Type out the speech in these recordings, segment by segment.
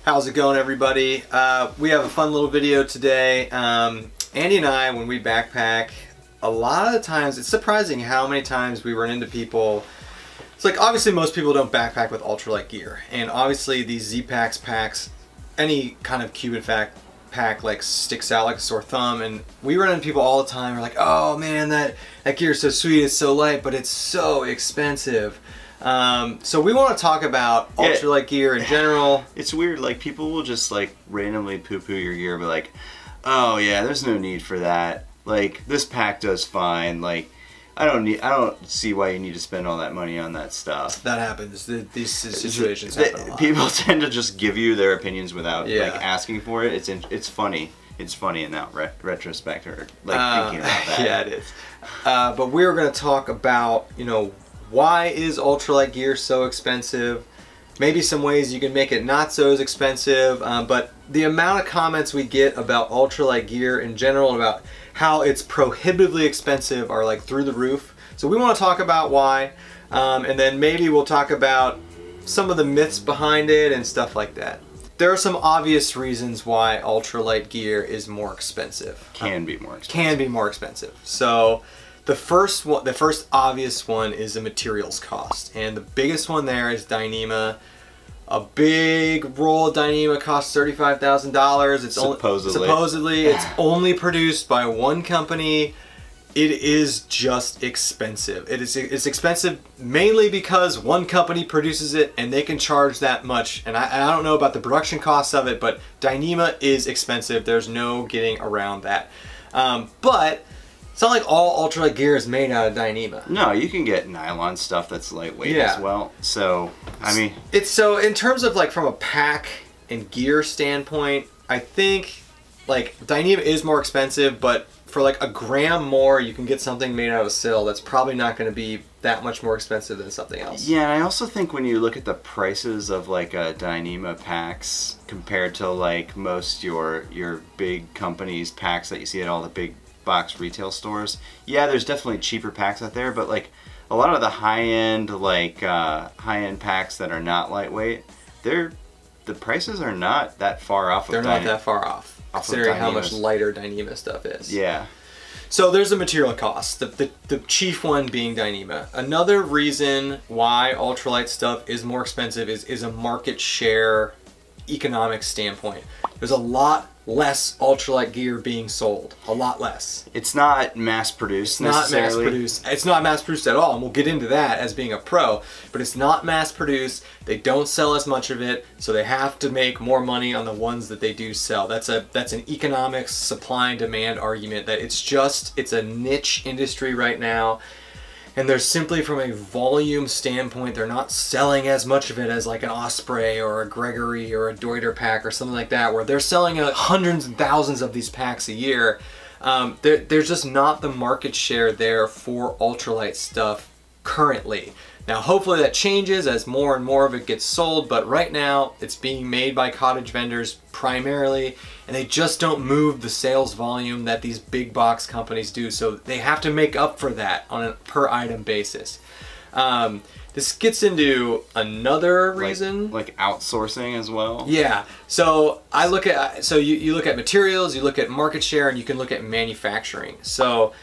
How's it going, everybody? We have a fun little video today. Andy and I, when we backpack, a lot of the times, it's surprising how many times we run into people. It's like, obviously most people don't backpack with ultralight gear, and obviously these Z-Packs packs, any kind of Cuban pack like sticks out like a sore thumb, and we run into people all the time. We're like, oh man, that gear is so sweet, it's so light, but it's so expensive. So we want to talk about ultralight gear in general. It's weird, like people will just like randomly poo-poo your gear, but like, oh yeah, there's no need for that. Like, this pack does fine. Like, I don't see why you need to spend all that money on that stuff. That happens. These situations happen a lot. People tend to just give you their opinions without like asking for it. It's funny. It's funny in that retrospect, or like thinking about that. Yeah, it is. But we're going to talk about, you know, why is ultralight gear so expensive? Maybe some ways you can make it not so as expensive, but the amount of comments we get about ultralight gear in general and about how it's prohibitively expensive are like through the roof. So we want to talk about why, and then maybe we'll talk about some of the myths behind it and stuff like that. There are some obvious reasons why ultralight gear is more expensive. Can be more expensive. Can be more expensive. So the first obvious one is the materials cost, and the biggest one there is Dyneema. A big roll of Dyneema costs $35,000. It's supposedly it's only produced by one company. It is just expensive. It's expensive mainly because one company produces it and they can charge that much. And I don't know about the production costs of it, but Dyneema is expensive. There's no getting around that. But it's not like all ultralight gear is made out of Dyneema. No, you can get nylon stuff that's lightweight as well. So, I mean, it's so in terms of like from a pack and gear standpoint, I think like Dyneema is more expensive, but for like a gram more, you can get something made out of Schill that's probably not going to be that much more expensive than something else. Yeah, and I also think when you look at the prices of like Dyneema packs compared to like most your big companies packs that you see at all the big box retail stores, yeah, there's definitely cheaper packs out there, but like a lot of the high-end high-end packs that are not lightweight, the prices are not that far off. They're not that far off, considering how much lighter Dyneema stuff is. Yeah. So there's a material cost, the chief one being Dyneema. Another reason why ultralight stuff is more expensive is a market share economic standpoint. There's a lot less ultralight gear being sold. A lot less. It's not mass produced necessarily. Not mass produced. It's not mass produced at all, and we'll get into that as being a pro, but it's not mass produced. They don't sell as much of it, so they have to make more money on the ones that they do sell. That's an economics supply and demand argument that it's a niche industry right now. And there's simply, from a volume standpoint, they're not selling as much of it as like an Osprey or a Gregory or a Deuter pack or something like that, where they're selling hundreds and thousands of these packs a year. There's just not the market share there for ultralight stuff currently. Now, hopefully that changes as more and more of it gets sold, but right now it's being made by cottage vendors primarily, and they just don't move the sales volume that these big box companies do, so they have to make up for that on a per item basis. This gets into another reason, like outsourcing as well. Yeah. So you look at materials, you look at market share, and you can look at manufacturing. So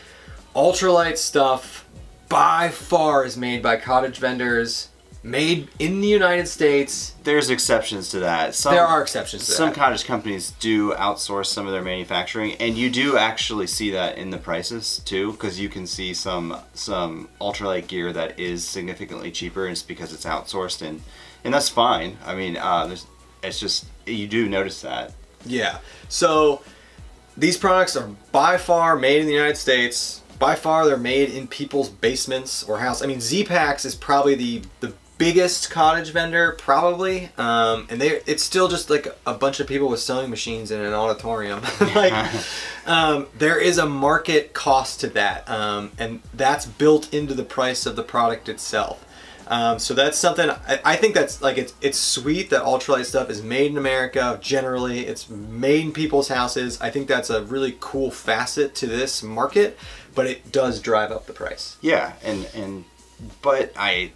ultralight stuff by far is made by cottage vendors, made in the United States. There's exceptions to that. There are exceptions to that. Some cottage companies do outsource some of their manufacturing, and you do actually see that in the prices too, because you can see some ultralight gear that is significantly cheaper, and it's because it's outsourced, and that's fine. I mean, it's just, you do notice that. Yeah. So these products are by far made in the United States. By far, they're made in people's basements or house. I mean, Z-Packs is probably the biggest cottage vendor, probably, and it's still just like a bunch of people with sewing machines in an auditorium. There is a market cost to that, and that's built into the price of the product itself. So that's something, I think that's like, it's sweet that ultralight stuff is made in America. Generally, it's made in people's houses. I think that's a really cool facet to this market, but it does drive up the price. Yeah, but I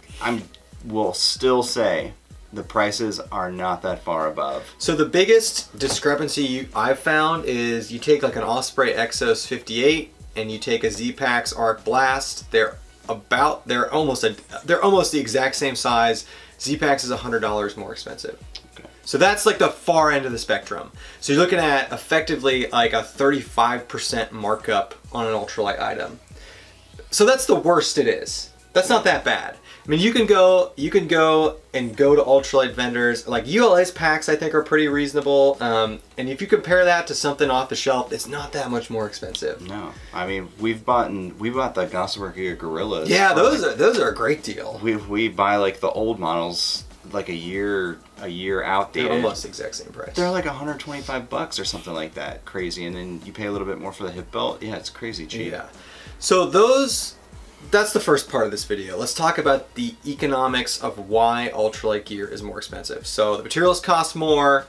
will still say the prices are not that far above. So the biggest discrepancy I've found is you take like an Osprey Exos 58 and you take a Z-Pax Arc Blast. They're almost the exact same size. Z-Pax is $100 more expensive. Okay. So that's like the far end of the spectrum. So you're looking at effectively like a 35% markup on an ultralight item. So that's the worst it is. That's not that bad. I mean, you can go to ultralight vendors. Like ULA's packs, I think, are pretty reasonable. And if you compare that to something off the shelf, it's not that much more expensive. No, I mean, we bought the Gonsaberg Gorillas. Yeah, those are a great deal. We buy like the old models like a year outdated. They're almost the exact same price. They're like $125 or something like that. Crazy, and then you pay a little bit more for the hip belt. Yeah, it's crazy cheap. Yeah. So that's the first part of this video. Let's talk about the economics of why ultralight gear is more expensive. So the materials cost more,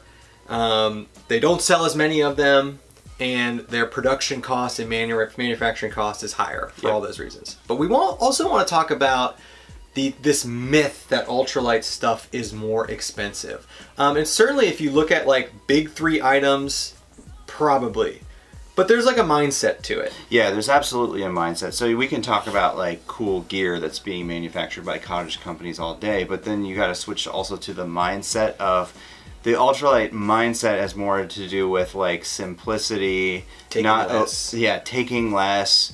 they don't sell as many of them, and their production cost and manufacturing cost is higher for all those reasons. But we also want to talk about this myth that ultralight stuff is more expensive. And certainly if you look at like big three items, probably. But there's like a mindset to it. Yeah, there's absolutely a mindset. So we can talk about like cool gear that's being manufactured by cottage companies all day, but then you got to switch also to the mindset of the ultralight mindset has more to do with like simplicity, taking less,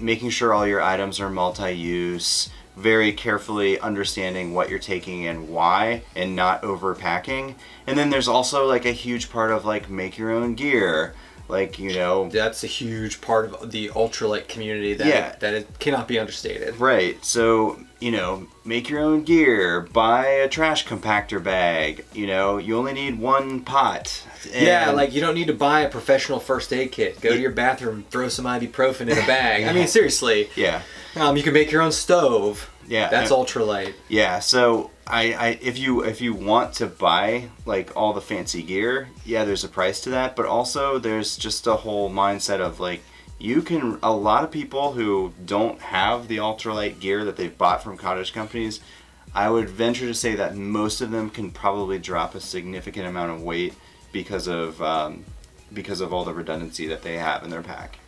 making sure all your items are multi-use, very carefully understanding what you're taking and why, and not overpacking. And then there's also like a huge part of like make your own gear. Like, you know, that's a huge part of the ultralight community that it cannot be understated. Right. So, you know, make your own gear, buy a trash compactor bag, you know, you only need one pot. Yeah, like you don't need to buy a professional first aid kit. Go to your bathroom, throw some ibuprofen in a bag. I mean, seriously. Yeah. You can make your own stove. Yeah. That's ultralight. Yeah, so if you want to buy like all the fancy gear, yeah, there's a price to that, but also there's just a whole mindset of like a lot of people who don't have the ultralight gear that they've bought from cottage companies, I would venture to say that most of them can probably drop a significant amount of weight because of all the redundancy that they have in their pack.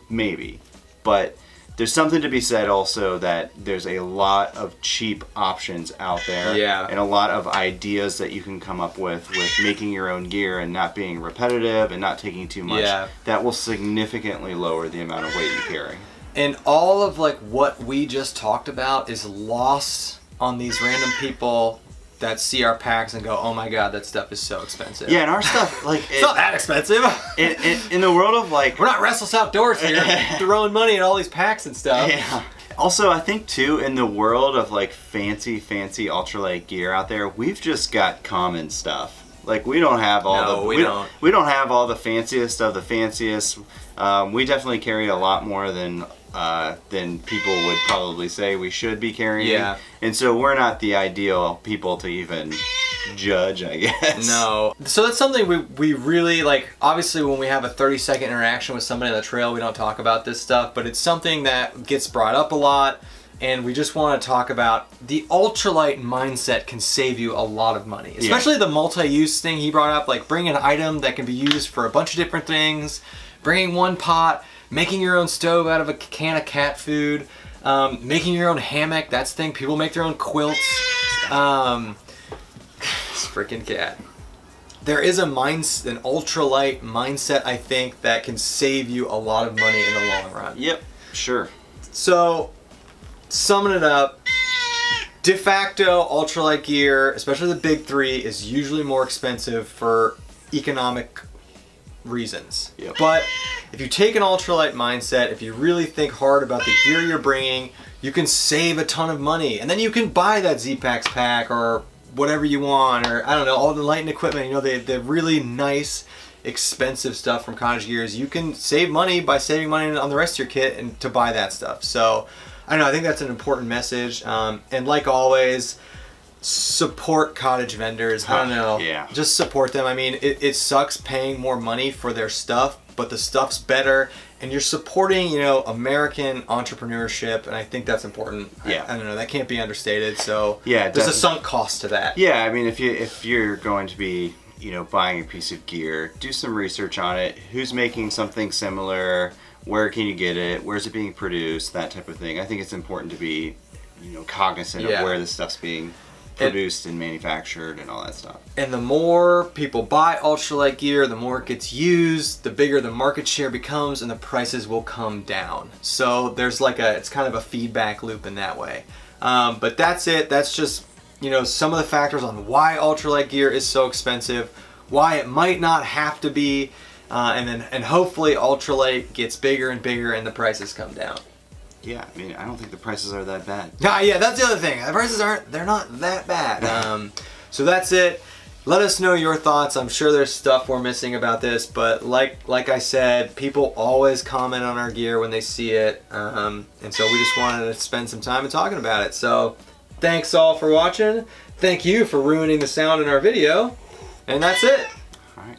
Maybe, but there's something to be said also that there's a lot of cheap options out there, and a lot of ideas that you can come up with making your own gear and not being repetitive and not taking too much. That will significantly lower the amount of weight you carry. And all of like what we just talked about is lost on these random people that see our packs and go, oh my god, that stuff is so expensive. Yeah, and our stuff, like... it's not that expensive. In the world of, like... We're not Restless Outdoors here, throwing money at all these packs and stuff. Yeah. Also, I think, too, in the world of, like, fancy ultralight gear out there, we've just got common stuff. Like, we don't have all we don't have all the fanciest of the fanciest. We definitely carry a lot more than people would probably say we should be carrying. Yeah. And so we're not the ideal people to even judge, I guess. No. So that's something we really, like, obviously when we have a 30-second interaction with somebody on the trail, we don't talk about this stuff, but it's something that gets brought up a lot, and we just want to talk about the ultralight mindset can save you a lot of money. Especially the multi-use thing he brought up, like bring an item that can be used for a bunch of different things, bringing one pot, making your own stove out of a can of cat food, making your own hammock, that's the thing. People make their own quilts. This freaking cat. There is an ultralight mindset, I think, that can save you a lot of money in the long run. Yep, sure. So, summing it up, de facto ultralight gear, especially the big three, is usually more expensive for economic reasons. Yep. But if you take an ultralight mindset, if you really think hard about the gear you're bringing, you can save a ton of money, and then you can buy that Z-Pax pack or whatever you want, or I don't know, all the lighting equipment. You know, the really nice, expensive stuff from Cottage Gears. You can save money by saving money on the rest of your kit and to buy that stuff. So I don't know, I think that's an important message. And like always, support cottage vendors. I don't know. Yeah. Just support them. I mean, it sucks paying more money for their stuff, but the stuff's better, and you're supporting, you know, American entrepreneurship, and I think that's important. Yeah. I don't know, that can't be understated. So yeah, there's a sunk cost to that. Yeah, I mean, if you're going to be, you know, buying a piece of gear, do some research on it. Who's making something similar? Where can you get it? Where's it being produced? That type of thing. I think it's important to be, you know, cognizant of where this stuff's being produced and manufactured and all that stuff. And the more people buy ultralight gear, the more it gets used, the bigger the market share becomes, and the prices will come down. So there's like it's kind of a feedback loop in that way. But that's it. That's just, you know, some of the factors on why ultralight gear is so expensive, why it might not have to be, and hopefully ultralight gets bigger and bigger and the prices come down. Yeah, I mean, I don't think the prices are that bad. Yeah, that's the other thing. The prices they're not that bad. So that's it. Let us know your thoughts. I'm sure there's stuff we're missing about this, but like I said, people always comment on our gear when they see it. And so we just wanted to spend some time talking about it. So thanks all for watching. Thank you for ruining the sound in our video. And that's it. All right.